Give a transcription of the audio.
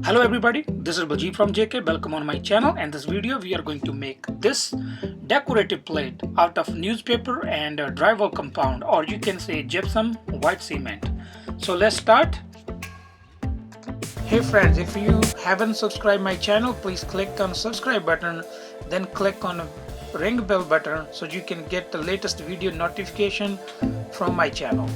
Hello everybody, this is Baljit from JK. Welcome on my channel. And this video we are going to make this decorative plate out of newspaper and drywall compound, or you can say gypsum white cement. So let's start. Hey friends, if you haven't subscribed my channel, please click on subscribe button, then click on ring bell button so you can get the latest video notification from my channel.